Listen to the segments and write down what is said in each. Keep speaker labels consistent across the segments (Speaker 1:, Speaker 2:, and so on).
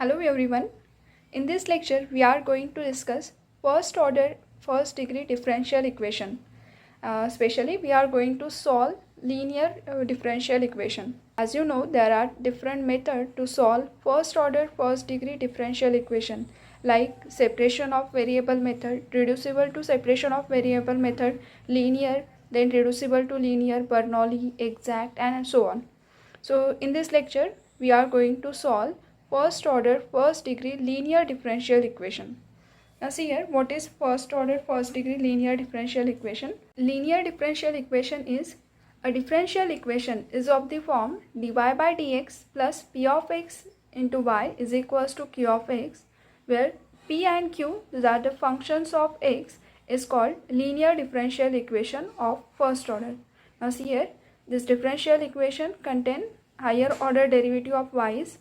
Speaker 1: Hello everyone. In this lecture we are going to discuss first order first degree differential equation. Especially we are going to solve linear differential equation. As you know, there are different methods to solve first order first degree differential equation, like separation of variable method, reducible to separation of variable method, linear, then reducible to linear, Bernoulli, exact, and so on. So in this lecture we are going to solve first order first degree linear differential equation. Now see here, what is first order first degree linear differential equation? Linear differential equation is a differential equation is of the form dy by dx plus p of x into y is equals to q of x, where p and q, these are the functions of x, is called linear differential equation of first order. Now see here, this differential equation contain higher order derivative of y is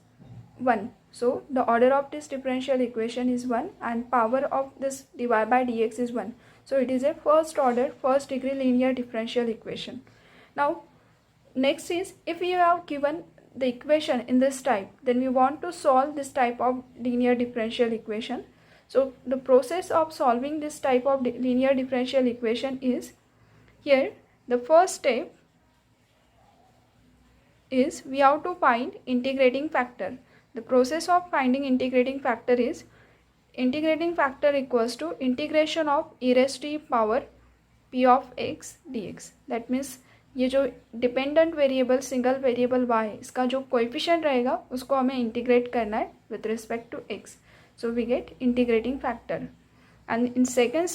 Speaker 1: 1. So the order of this differential equation is 1 and power of this dy by dx is 1. So it is a first order first degree linear differential equation. Now next is, if we have given the equation in this type, then we want to solve this type of linear differential equation. So the process of solving this type of linear differential equation is, here the first step is we have to find integrating factor. The process of finding integrating factor is, integrating factor equals to integration of e raised to power p of x dx. That means ये जो dependent variable single variable y है, इसका जो coefficient रहेगा उसको हमें integrate करना है with respect to x. So we get integrating factor. And in second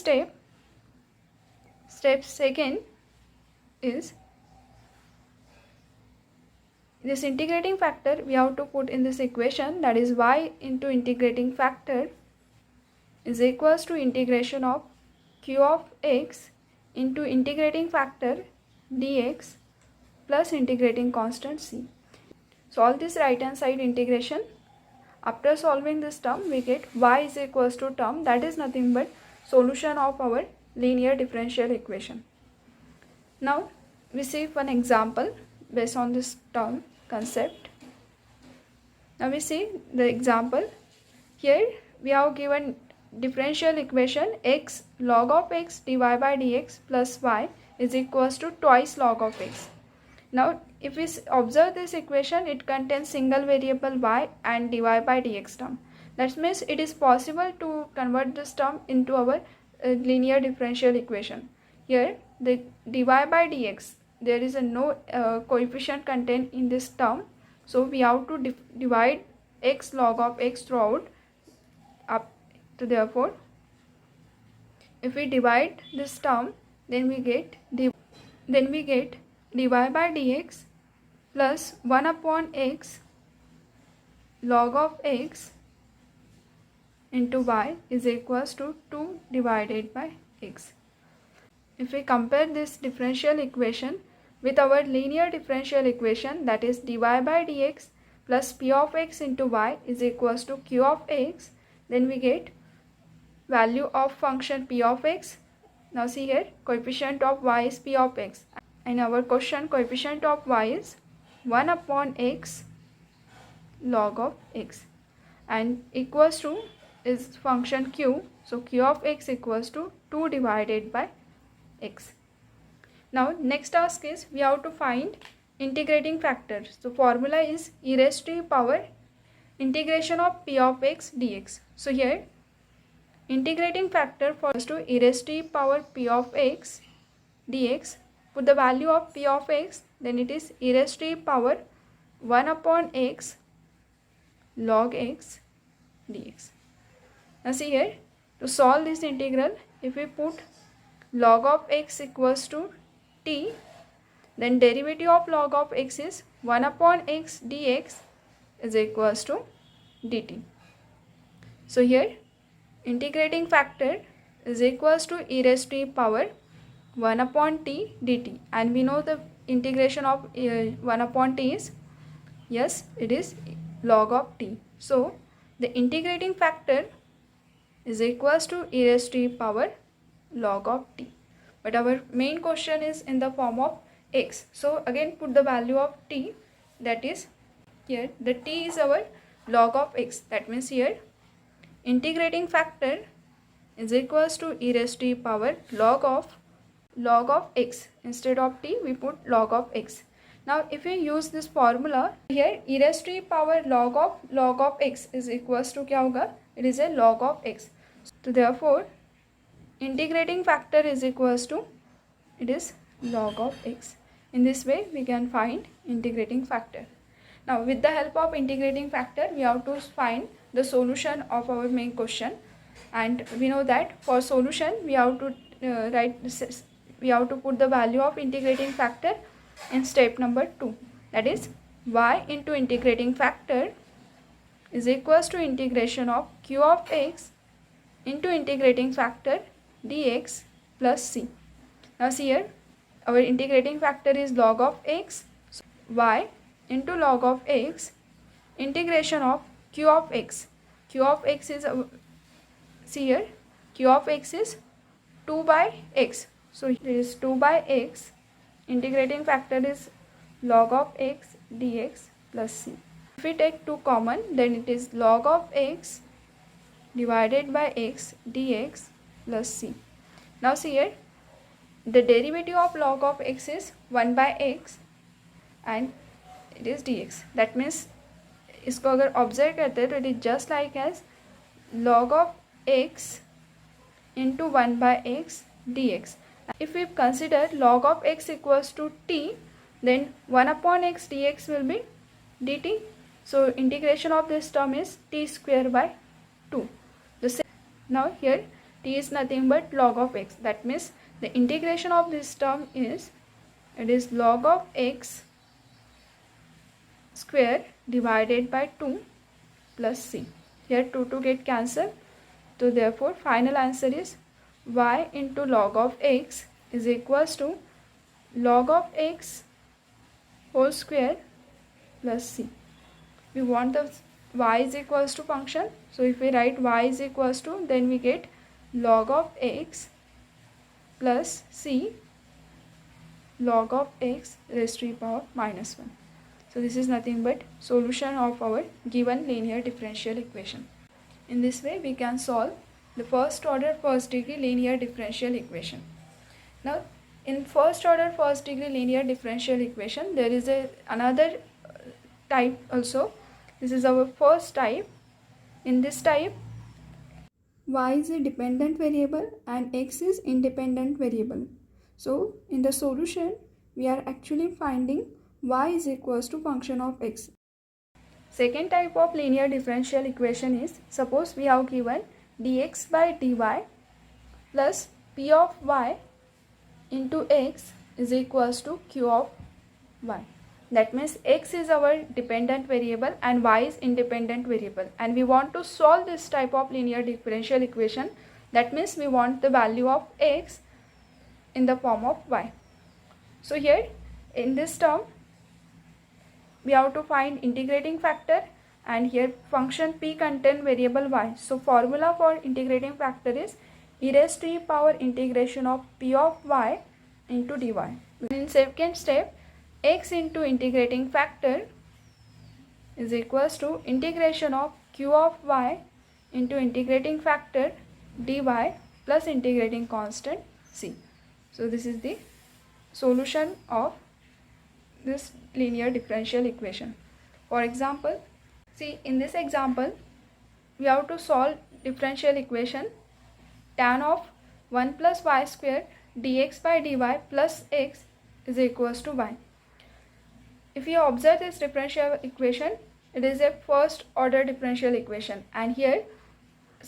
Speaker 1: step second is, this integrating factor we have to put in this equation, that is y into integrating factor is equals to integration of q of x into integrating factor dx plus integrating constant c. Solve this right hand side integration. After solving this term we get y is equals to term that is nothing but solution of our linear differential equation. Now we see one example based on this term concept. Now we see the example. Here we have given differential equation x log of x dy by dx plus y is equals to twice log of x. Now if we observe this equation, it contains single variable y and dy by dx term. That means it is possible to convert this term into our linear differential equation. Here the dy by dx, there is a no coefficient contained in this term, so we have to divide x log of x throughout up. So therefore if we divide this term, then we get dy by dx plus 1 upon x log of x into y is equals to 2 divided by x. If we compare this differential equation with our linear differential equation, that is dy by dx plus p of x into y is equals to q of x, then we get value of function p of x. Now see here, coefficient of y is p of x, and our question coefficient of y is 1 upon x log of x, and equals to is function q, so q of x equals to 2 divided by x. Now next task is we have to find integrating factor. So formula is e raised to power integration of p of x dx. So here integrating factor for to e raised to power p of x dx, put the value of p of x, then it is e raised to power 1 upon x log x dx. Now see here, to solve this integral, if we put log of x equals to t, then derivative of log of x is 1 upon x dx is equals to dt. So here integrating factor is equals to e raised to power 1 upon t dt, and we know the integration of 1 upon t is, yes, it is log of t. So the integrating factor is equals to e raised to power log of t, but our main question is in the form of x. So again put the value of t, that is here the t is our log of x. That means here integrating factor is equals to e raised to power log of x. Instead of t we put log of x. Now if we use this formula here, e raised to power log of x is equals to क्या होगा? It is a log of x. So therefore integrating factor is equals to, it is log of x. In this way we can find integrating factor. Now with the help of integrating factor we have to find the solution of our main question, and we know that for solution we have to we have to put the value of integrating factor in step number 2, that is y into integrating factor is equals to integration of q of x into integrating factor dx plus c. Now see here our integrating factor is log of x, so y into log of x integration of q of x. Q of x is see here q of x is 2 by x, so it is 2 by x. Integrating factor is log of x dx plus c. If we take 2 common, then it is log of x divided by x dx plus c. Now see here the derivative of log of x is 1 by x and it is dx. That means इसको अगर observe करते हैं तो it is just like as log of x into 1 by x dx. If we consider log of x equals to t, then 1 upon x dx will be dt. So integration of this term is t square by 2. Now here t is nothing but log of x. That means the integration of this term is, it is log of x square divided by 2 plus c. Here 2 get cancelled. So therefore final answer is y into log of x is equals to log of x whole square plus c. We want the y is equals to function. So if we write y is equals to, then we get log of x plus c log of x raised to the power minus 1. So this is nothing but solution of our given linear differential equation. In this way we can solve the first order first degree linear differential equation. Now in first order first degree linear differential equation there is another type also. This is our first type. In this type y is a dependent variable and x is independent variable. So in the solution we are actually finding y is equals to function of x. Second type of linear differential equation is, suppose we have given dx by dy plus p of y into x is equals to q of y. That means x is our dependent variable and y is independent variable, and we want to solve this type of linear differential equation. That means we want the value of x in the form of y. So here in this term we have to find integrating factor, and here function p contain variable y. So formula for integrating factor is e raised to the power integration of p of y into dy. In second step, x into integrating factor is equals to integration of q of y into integrating factor dy plus integrating constant c. So this is the solution of this linear differential equation. For example, see in this example we have to solve differential equation tan of 1 plus y square dx by dy plus x is equals to y. If you observe this differential equation, it is a first order differential equation, and here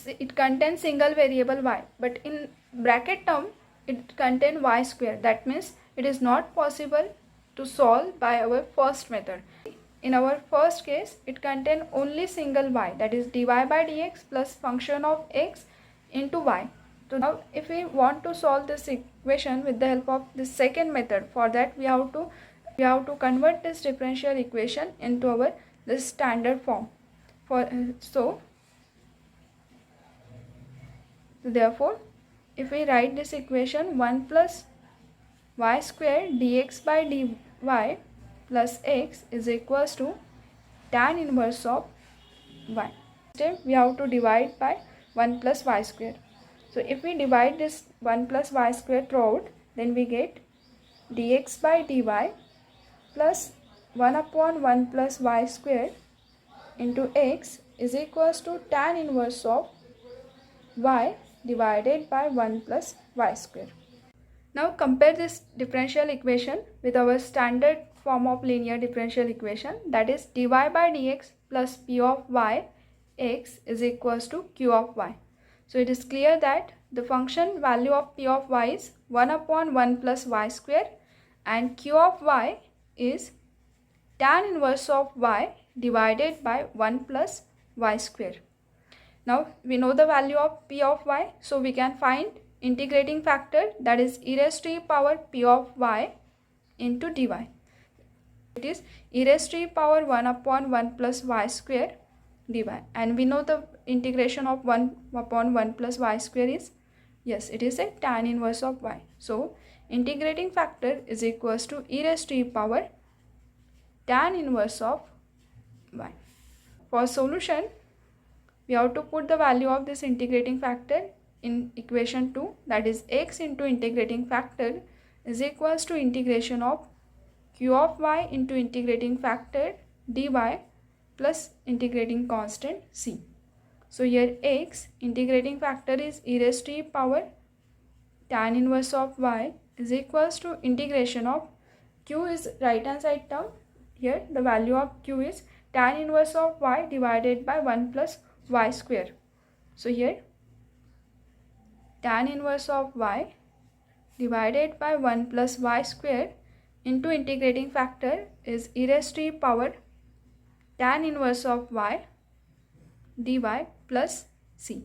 Speaker 1: it contains single variable y, but in bracket term it contains y square. That means it is not possible to solve by our first method. In our first case it contains only single y, that is dy by dx plus function of x into y. So now if we want to solve this equation with the help of this second method, for that we have to convert this differential equation into our this standard form. So therefore if we write this equation 1 plus y square dx by dy plus x is equals to tan inverse of y. Step we have to divide by 1 plus y square. So if we divide this 1 plus y square throughout, then we get dx by dy plus 1 upon 1 plus y square into x is equals to tan inverse of y divided by 1 plus y square. Now compare this differential equation with our standard form of linear differential equation, that is dy by dx plus p of y x is equals to q of y. So it is clear that the function value of p of y is 1 upon 1 plus y square and q of y is tan inverse of y divided by 1 plus y square. Now we know the value of p of y, so we can find integrating factor, that is e raised to e power p of y into dy. It is e raised to e power 1 upon 1 plus y square dy, and we know the integration of 1 upon 1 plus y square is, yes, it is a tan inverse of y. So integrating factor is equals to e raised to e power tan inverse of y. For solution, we have to put the value of this integrating factor in equation 2, that is x into integrating factor is equals to integration of q of y into integrating factor dy plus integrating constant c. So here x integrating factor is e raised to e power tan inverse of y is equals to integration of q is right hand side term. Here the value of q is tan inverse of y divided by 1 plus y square. So here tan inverse of y divided by 1 plus y square into integrating factor is e raised to e power tan inverse of y dy plus c.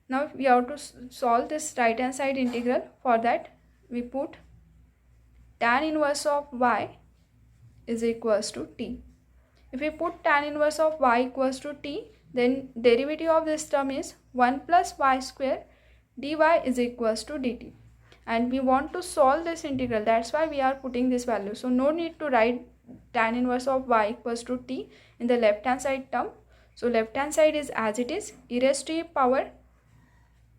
Speaker 1: Now we have to solve this right hand side integral. For that we put tan inverse of y is equals to t. If we put tan inverse of y equals to t, then derivative of this term is 1 plus y square dy is equals to dt. And we want to solve this integral, that's why we are putting this value. So no need to write tan inverse of y equals to t in the left hand side term. So left hand side is as it is, e raised to e power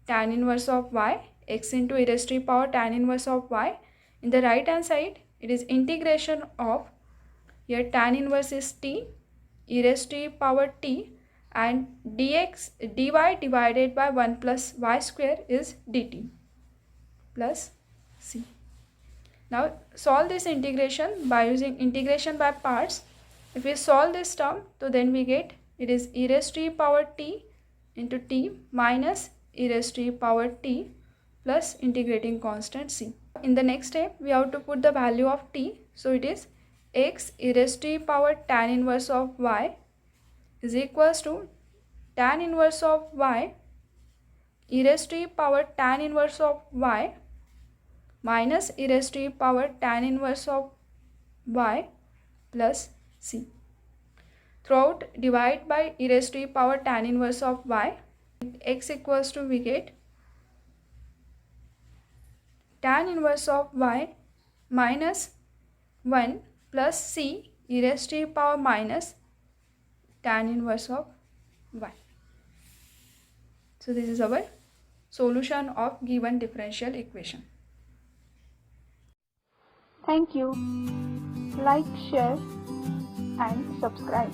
Speaker 1: tan inverse of y x into e raised to e power tan inverse of y. In the right hand side it is integration of, here tan inverse is t, e raised to e power t, and dx dy divided by 1 plus y square is dt plus c. Now solve this integration by using integration by parts. If we solve this term, so then we get it is e raised to e power t into t minus e raised to e power t plus integrating constant c. In the next step we have to put the value of t. So it is x e raised to e power tan inverse of y is equals to tan inverse of y e raised to e power tan inverse of y minus e raised to e power tan inverse of y plus c. Throughout divide by e raised to e power tan inverse of y. X equals to, we get tan inverse of y minus 1 plus c e raised to e power minus tan inverse of y. So this is our solution of given differential equation. Thank you. Like, share and subscribe.